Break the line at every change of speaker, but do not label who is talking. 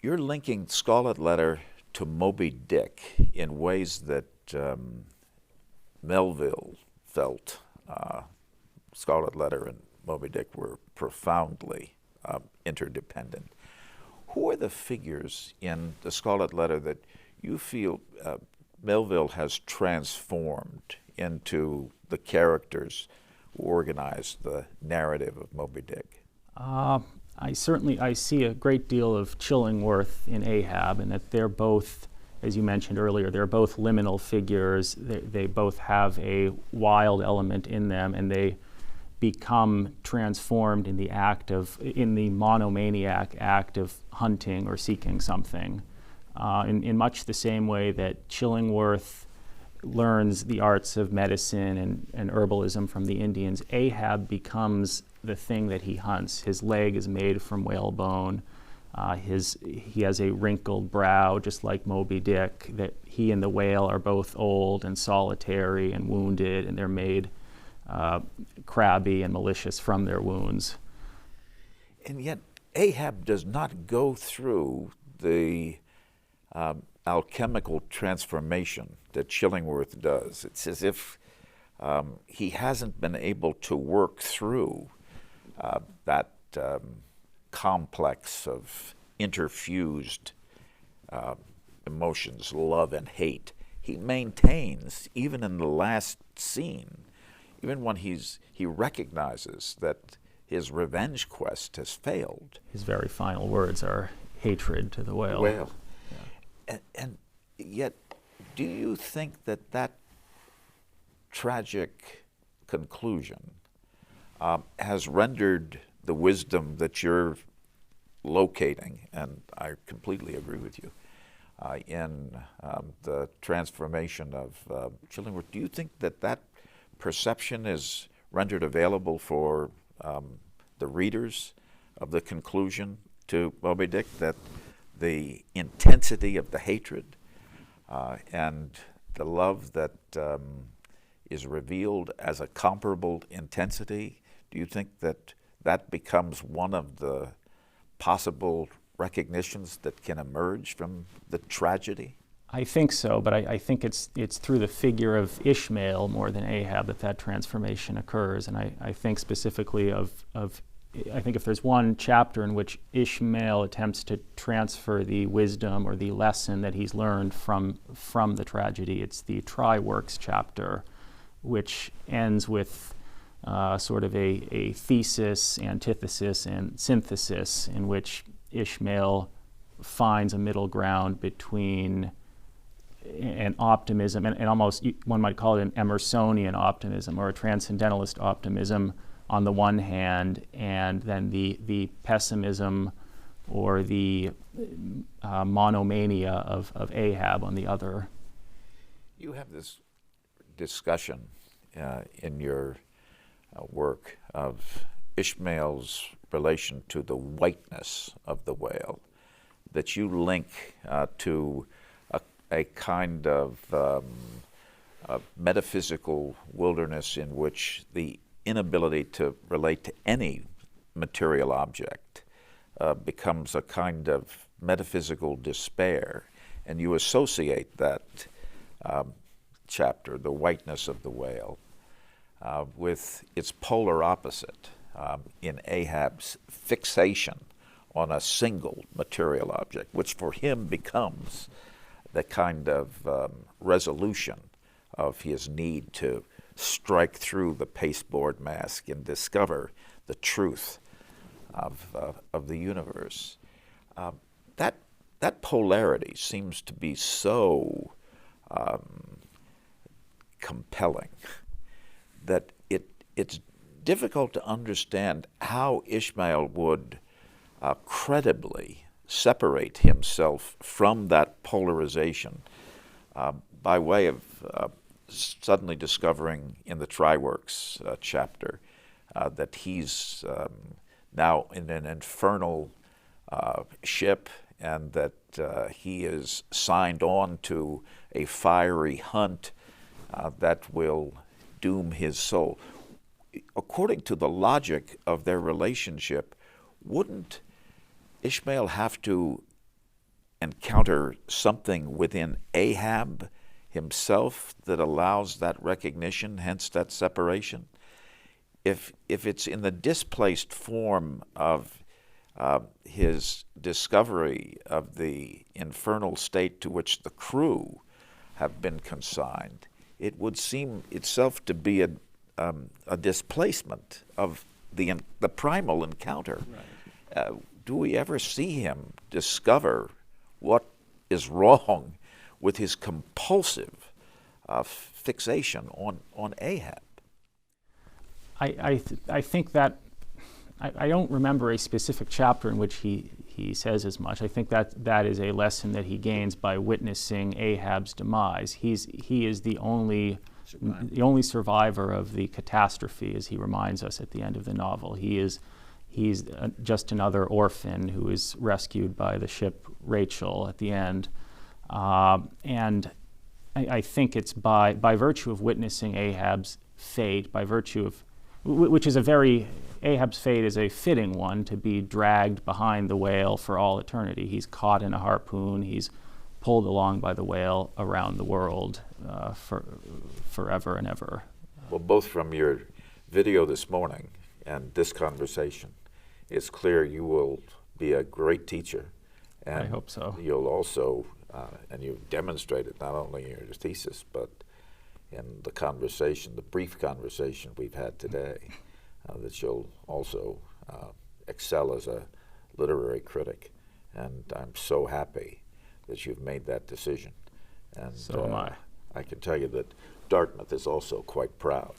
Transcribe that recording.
You're linking Scarlet Letter to Moby Dick in ways that Melville felt Scarlet Letter and Moby Dick were profoundly interdependent. Who are the figures in the Scarlet Letter that you feel Melville has transformed into the characters who organize the narrative of Moby Dick?
I see a great deal of Chillingworth in Ahab, and that they're both, as you mentioned earlier, they're both liminal figures. They both have a wild element in them, and they become transformed in the monomaniac act of hunting or seeking something. In much the same way that Chillingworth learns the arts of medicine and herbalism from the Indians, Ahab becomes the thing that he hunts. His leg is made from whalebone. He has a wrinkled brow, just like Moby Dick. That he and the whale are both old and solitary and wounded, and they're made crabby and malicious from their wounds.
And yet Ahab does not go through the alchemical transformation that Chillingworth does. It's as if he hasn't been able to work through that complex of interfused emotions, love and hate. He maintains, even in the last scene, even when he recognizes that his revenge quest has failed.
His very final words are hatred to the whale.
Yeah. And yet, do you think that tragic conclusion has rendered the wisdom that you're locating, and I completely agree with you, in the transformation of Chillingworth, do you think that perception is rendered available for the readers of the conclusion to Moby Dick, that the intensity of the hatred and the love that is revealed as a comparable intensity, do you think that becomes one of the possible recognitions that can emerge from the tragedy?
I think so, but I think it's through the figure of Ishmael more than Ahab that transformation occurs. And I think specifically I think if there's one chapter in which Ishmael attempts to transfer the wisdom or the lesson that he's learned from the tragedy, it's the Try-Works chapter, which ends with sort of a thesis, antithesis, and synthesis, in which Ishmael finds a middle ground between an optimism and almost one might call it an Emersonian optimism or a transcendentalist optimism on the one hand, and then the pessimism or the monomania of Ahab on the other.
You have this discussion in your work of Ishmael's relation to the whiteness of the whale, that you link to a kind of metaphysical wilderness in which the inability to relate to any material object becomes a kind of metaphysical despair, and you associate that chapter, the whiteness of the whale, with its polar opposite in Ahab's fixation on a single material object, which for him becomes the kind of resolution of his need to strike through the pasteboard mask and discover the truth of the universe. That polarity seems to be so compelling that it's difficult to understand how Ishmael would credibly separate himself from that polarization by way of suddenly discovering in the Try-Works chapter that he's now in an infernal ship, and that he is signed on to a fiery hunt that will doom his soul. According to the logic of their relationship, wouldn't Ishmael have to encounter something within Ahab himself that allows that recognition, hence that separation? If it's in the displaced form of his discovery of the infernal state to which the crew have been consigned, it would seem itself to be a displacement of the primal encounter. Right. Do we ever see him discover what is wrong with his compulsive fixation on Ahab?
I think that I don't remember a specific chapter in which he says as much. I think that is a lesson that he gains by witnessing Ahab's demise. He is the only survivor of the catastrophe, as he reminds us at the end of the novel. He's just another orphan who is rescued by the ship Rachel at the end, and I think it's by virtue of witnessing Ahab's fate, by virtue of which is Ahab's fate is a fitting one, to be dragged behind the whale for all eternity. He's caught in a harpoon. He's pulled along by the whale around the world forever and ever.
Well, both from your video this morning and this conversation, it's clear you will be a great teacher. And
I hope so.
You'll also, and you've demonstrated not only in your thesis, but in the conversation, the brief conversation we've had today, that you'll also excel as a literary critic. And I'm so happy that you've made that decision. And
so am I.
I can tell you that Dartmouth is also quite proud.